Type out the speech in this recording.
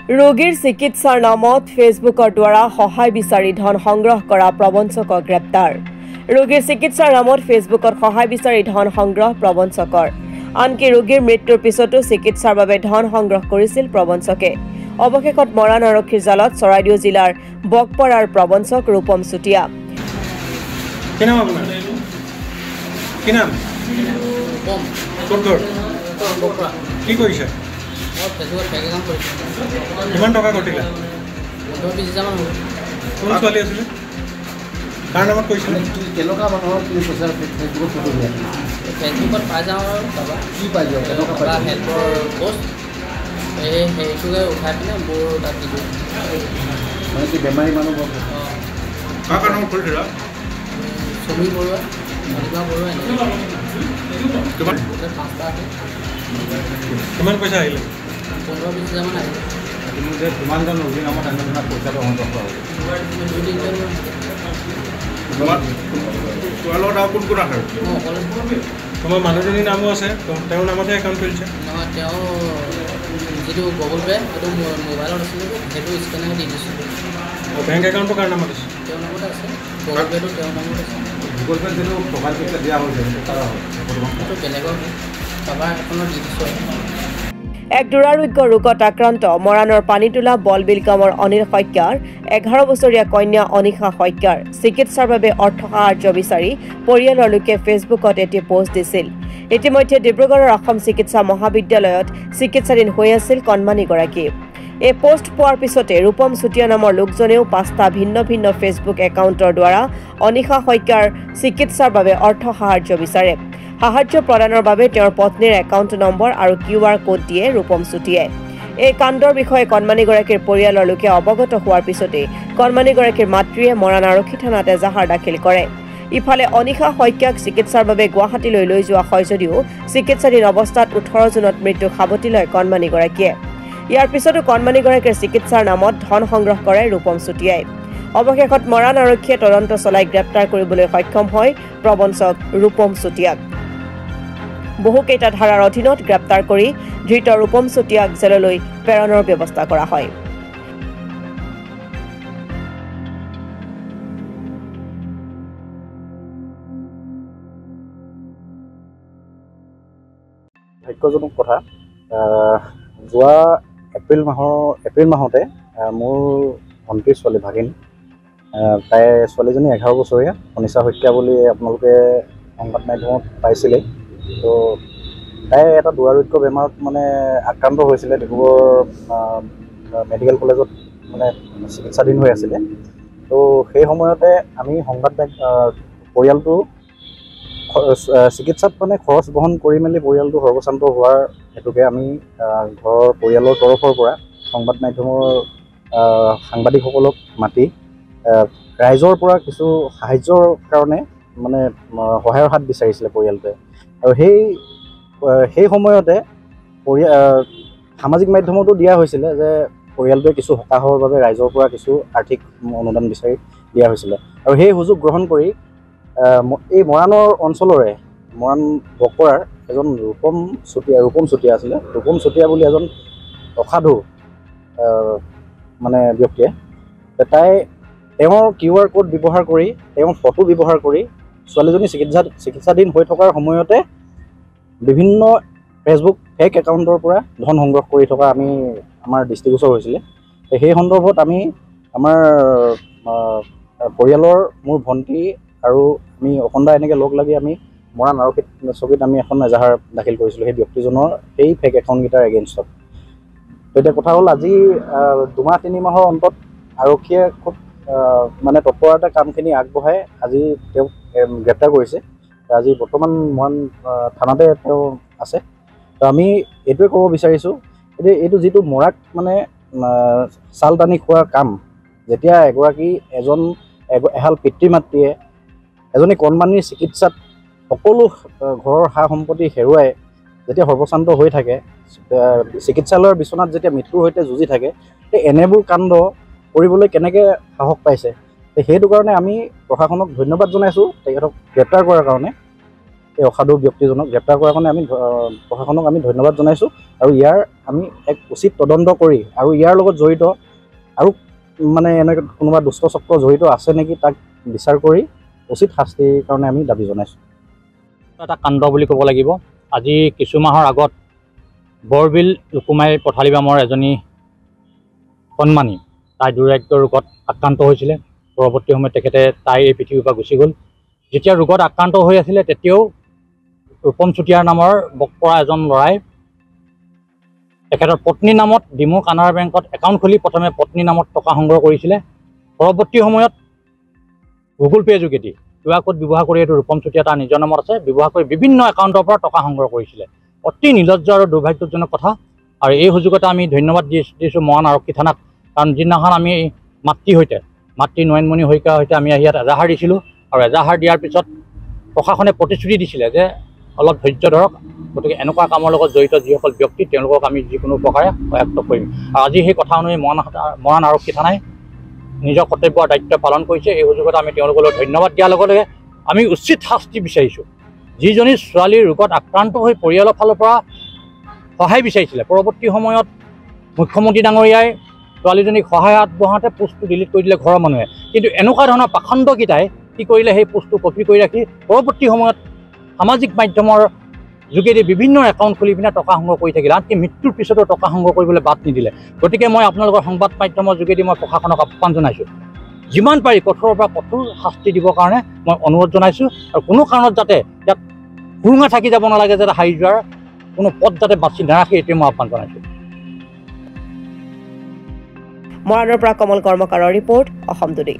ৰোগীৰ চিকিৎসাৰ নামত ফেচবুকৰ দ্বাৰা সহায় বিচাৰি ধন সংগ্ৰহ কৰা প্ৰবঞ্চকক গ্ৰেপ্তাৰ। ৰোগীৰ চিকিৎসাৰ নামত ফেচবুকত সহায় বিচাৰি ধন সংগ্ৰহ প্ৰবঞ্চকৰ। আনকি ৰোগীৰ মৃত্যুৰ পিছতো চিকিৎসাৰ বাবে ধন সংগ্ৰহ কৰিছিল প্ৰবঞ্চকে। অৱশেষত মৰাণ আৰক্ষীৰ জালত চৰাইদেউ জিলাৰ বকপৰাৰ প্ৰবঞ্চক ৰূপম চুতীয়া। কিমান টকা ঘটিলে? কোন ছোৱালী আছিলে? কাৰ নামত কৈছিলে? কেনেকুৱা মানুহৰ কি পইচা ফেচবুকত ফটো দিয়া? ফেচবুকত পাই যাওঁ আৰু তাৰপৰা কি পাই যাওঁ? কেনেকুৱা পাই যাওঁ? হেল্পৰ পষ্ট সেইটোকে উঠাই পিনে মোৰ তাত দিলোঁ। মানে কি বেমাৰী মানুহ? কাৰ কাৰ নামত কৰিছিলা? সমীৰ বৰুৱা, মণিকা বৰুৱা, কিমান 5টা আছে। কিমান পইচা আহিলে? 15-20 হাজাৰমান আহিলে। কিমানজন ৰোগীৰ নামত এনেধৰণৰ পইচাটো সংগ্ৰহ কৰা হ'ল? 2-3জন। তোমাৰ লগত আৰু কোন কোন আছে? মই অকলে। তোমাৰ মানুহজনীৰ নামো আছে, তেওঁৰ নামতে একাউণ্ট খুলিছে? নহয়, তেওঁ যিটো গুগল পে' সেইটো মোবাইলত আছিলে সেইটো স্কেনাৰ দি দিছিলোঁ। বেংক একাউণ্টটো কাৰ নামত আছে? তেওঁৰ নামতে আছে। গুগল পে'টো তেওঁৰ নামত আছে। গুগল পে'ত যিটো মোবাইল পইচা দিয়া হৈছে সেইটো বেলেগৰ কাৰোবাৰ একাউণ্টত দি দিছোঁ। এক দুৰাৰোগ্য ৰোগত আক্ৰান্ত মৰাণৰ পানীতোলা বলবিল গাঁৱৰ অনিল শইকীয়াৰ 11 বছৰীয়া কন্যা অনিশা শইকীয়াৰ চিকিৎসাৰ বাবে অৰ্থ সাহায্য বিচাৰি পৰিয়ালৰ লোকে ফেচবুকত এটি পোষ্ট দিছিল। ইতিমধ্যে ডিব্ৰুগড়ৰ অসম চিকিৎসা মহাবিদ্যালয়ত চিকিৎসাধীন হৈ আছিল কণমানিগৰাকী। এই পোষ্ট পোৱাৰ পিছতে ৰূপম চুতীয়া নামৰ লোকজনেও 5টা ভিন্ন ভিন্ন ফেচবুক একাউণ্টৰ দ্বাৰা অনিশা শইকীয়াৰ চিকিৎসাৰ বাবে অৰ্থ সাহায্য বিচাৰে। সাহায্য প্ৰদানৰ বাবে তেওঁৰ পত্নীৰ একাউণ্ট নম্বৰ আৰু QR কোড দিয়ে ৰূপম চুতীয়াই। এই কাণ্ডৰ বিষয়ে কণমানিগৰাকীৰ পৰিয়ালৰ লোকে অৱগত হোৱাৰ পিছতে কণমানিগৰাকীৰ মাতৃয়ে মৰাণ আৰক্ষী থানাত এজাহাৰ দাখিল কৰে। ইফালে অনিশা শইকীয়াক চিকিৎসাৰ বাবে গুৱাহাটীলৈ লৈ যোৱা হয় যদিও চিকিৎসাধীন অৱস্থাত 18 জুনত মৃত্যু সাৱটি লয় কণমানিগৰাকীয়ে। ইয়াৰ পিছতো কণমানিগৰাকীৰ চিকিৎসাৰ নামত ধন সংগ্ৰহ কৰে ৰূপম চুতীয়াই। অৱশেষত মৰাণ আৰক্ষীয়ে তদন্ত চলাই গ্ৰেপ্তাৰ কৰিবলৈ সক্ষম হয় প্ৰবঞ্চক ৰূপম চুতীয়াক। বহুকেইটা ধাৰাৰ অধীনত গ্ৰেপ্তাৰ কৰি ধৃত ৰূপম চুতীয়াক জেললৈ প্ৰেৰণৰ ব্যৱস্থা কৰা হয়। ভাগ্যজনক কথা, যোৱা এপ্ৰিল মাহতে মোৰ ভণ্টিৰ ছোৱালী ভাগিন, তাই ছোৱালীজনী 11 বছৰীয়া অনিশা শইকীয়া বুলি আপোনালোকে সংবাদ মাধ্যমত পাইছিলে। তো তাই এটা দুৰাৰোগ্য বেমাৰত মানে আক্ৰান্ত হৈছিলে। ডিব্ৰুগড় মেডিকেল কলেজত মানে চিকিৎসাধীন হৈ আছিলে। তো সেই সময়তে আমি পৰিয়ালটো চিকিৎসাত মানে খৰচ বহন কৰি মেলি পৰিয়ালটো সৰ্বশান্ত হোৱাৰ হেতুকে আমি ঘৰৰ পৰিয়ালৰ তৰফৰ পৰা সংবাদ মাধ্যমৰ সাংবাদিকসকলক মাতি ৰাইজৰ পৰা কিছু সাহায্যৰ কাৰণে মানে সহায়ৰ হাত বিচাৰিছিলে পৰিয়ালটোৱে। আৰু সেই সময়তে সামাজিক মাধ্যমতো দিয়া হৈছিলে যে পৰিয়ালটোৱে কিছু সকাহৰ বাবে ৰাইজৰ পৰা কিছু আৰ্থিক অনুদান বিচাৰি দিয়া হৈছিলে। আৰু সেই সুযোগ গ্ৰহণ কৰি এই মৰাণৰ অঞ্চলৰে মৰাণ বকপৰাৰ এজন ৰূপম চুতীয়া আছিলে। ৰূপম চুতীয়া বুলি এজন অসাধু মানে ব্যক্তিয়ে তেওঁৰ QR কোড ব্যৱহাৰ কৰি, তেওঁৰ ফটো ব্যৱহাৰ কৰি ছোৱালীজনী চিকিৎসাধীন হৈ থকাৰ সময়তে বিভিন্ন ফেচবুক ফেক একাউণ্টৰ পৰা ধন সংগ্ৰহ কৰি থকা আমাৰ দৃষ্টিগোচৰ হৈছিলে। সেই সন্দৰ্ভত আমি আমাৰ পৰিয়ালৰ মোৰ ভণ্টি আৰু আমি অকণদা এনেকৈ লগ লাগি আমি মৰাণ আৰক্ষী চকীত আমি এখন এজাহাৰ দাখিল কৰিছিলোঁ সেই ব্যক্তিজনৰ সেই ফেক একাউণ্টকেইটাৰ এগেইনষ্টত। তো এতিয়া কথা হ'ল, আজি 2-3 মাহৰ অন্তত আৰক্ষীয়ে খুব মানে তৎপৰতে কামখিনি আগবঢ়াই আজি তেওঁক গ্ৰেপ্তাৰ কৰিছে। আজি বৰ্তমান মৰাণ থানাতে তেওঁ আছে। তো আমি এইটোৱে ক'ব বিচাৰিছোঁ যে এইটো যিটো মৰাক মানে চাল টানি খোৱাৰ কাম, যেতিয়া এহাল পিতৃ মাতৃয়ে এজনী কণমানিৰ চিকিৎসাত সকলো ঘৰৰ সা সম্পত্তি হেৰুৱাই যেতিয়া সৰ্বশান্ত হৈ থাকে, চিকিৎসালয়ৰ বিচনাত যেতিয়া মৃত্যুৰ সৈতে যুঁজি থাকে, এনেবোৰ কাণ্ড কৰিবলৈ কেনেকৈ সাহস পাইছে। সেইটো কাৰণে আমি প্ৰশাসনক ধন্যবাদ জনাইছোঁ তেখেতক গ্ৰেপ্তাৰ কৰাৰ কাৰণে। এই অসাধু ব্যক্তিজনক গ্ৰেপ্তাৰ কৰাৰ কাৰণে আমি প্ৰশাসনক আমি ধন্যবাদ জনাইছোঁ আৰু ইয়াৰ আমি এক উচিত তদন্ত কৰি আৰু ইয়াৰ লগত জড়িত আৰু মানে এনেকৈ কোনোবা দুষ্ট চক্ৰ জড়িত আছে নেকি তাক বিচাৰ কৰি উচিত শাস্তিৰ কাৰণে আমি দাবী জনাইছোঁ। এটা কাণ্ড বুলি ক'ব লাগিব। আজি কিছু মাহৰ আগত বৰবিল লুকুমাই পথালি বামৰ এজনী কণমানি তাই দুৰাৰোগ্য ৰোগত আক্ৰান্ত হৈছিলে। পৰৱৰ্তী সময়ত তেখেতে তাই এই পৃথিৱীৰ পৰা গুচি গ'ল। যেতিয়া ৰোগত আক্ৰান্ত হৈ আছিলে তেতিয়াও ৰূপম চুতীয়াৰ নামৰ বকপৰা এজন ল'ৰাই তেখেতৰ পত্নীৰ নামত ডিমৌ কানাড়া বেংকত একাউণ্ট খুলি প্ৰথমে পত্নীৰ নামত টকা সংগ্ৰহ কৰিছিলে। পৰৱৰ্তী সময়ত গুগল পে' যোগেদি কিউ আৰ ক'ড ব্যৱহাৰ কৰি এইটো ৰূপম চুতীয়া তাৰ নিজৰ নামত আছে ব্যৱহাৰ কৰি বিভিন্ন একাউণ্টৰ পৰা টকা সংগ্ৰহ কৰিছিলে। অতি নিৰ্লজ্জ আৰু দুৰ্ভাগ্যজনক কথা। আৰু এই সুযোগতে আমি ধন্যবাদ দিছোঁ মৰাণ আৰক্ষী থানাক, কাৰণ যিদিনাখন আমি মাতৃ নয়নমণি শইকীয়াৰ সৈতে আমি ইয়াত এজাহাৰ দিছিলোঁ আৰু এজাহাৰ দিয়াৰ পিছত প্ৰশাসনে প্ৰতিশ্ৰুতি দিছিলে যে অলপ ধৈৰ্য ধৰক, গতিকে এনেকুৱা কামৰ লগত জড়িত যিসকল ব্যক্তি তেওঁলোকক আমি যিকোনো প্ৰকাৰে সহায়ত্ব কৰিম। আৰু আজি সেই কথা অনুযায়ী মৰাণ আৰক্ষী থানাই নিজৰ কৰ্তব্য আৰু দায়িত্ব পালন কৰিছে। এই সুযোগতে আমি তেওঁলোকলৈ ধন্যবাদ দিয়াৰ লগে লগে আমি উচিত শাস্তি বিচাৰিছোঁ। যিজনী ছোৱালীৰ ৰোগত আক্ৰান্ত হৈ পৰিয়ালৰ ফালৰ পৰা সহায় বিচাৰিছিলে, পৰৱৰ্তী সময়ত মুখ্যমন্ত্ৰী ডাঙৰীয়াই ছোৱালীজনীক সহায় আগবঢ়াওঁতে পোষ্টটো ডিলিট কৰি দিলে ঘৰৰ মানুহে। কিন্তু এনেকুৱা ধৰণৰ পাখণ্ডকেইটাই কি কৰিলে, সেই পোষ্টটো কপি কৰি ৰাখি পৰৱৰ্তী সময়ত সামাজিক মাধ্যমৰ যোগেদি বিভিন্ন একাউণ্ট খুলি পিনে টকা সংগ্ৰহ কৰি থাকিলে, আনকি মৃত্যুৰ পিছতো টকা সংগ্ৰহ কৰিবলৈ বাদ নিদিলে। গতিকে মই আপোনালোকৰ সংবাদ মাধ্যমৰ যোগেদি মই প্ৰশাসনক আহ্বান জনাইছোঁ, যিমান পাৰি কঠোৰৰ পৰা কঠোৰ শাস্তি দিবৰ কাৰণে মই অনুৰোধ জনাইছোঁ। আৰু কোনো কাৰণত যাতে ইয়াত সুৰুঙা থাকি যাব নালাগে, যাতে হাৰি যোৱাৰ কোনো পথ যাতে বাছি নাৰাখে, এইটোৱে মই আহ্বান জনাইছোঁ। মৰাণৰ পৰা কমল কৰ্মকাৰৰ ৰিপৰ্ট, অসম টুডে।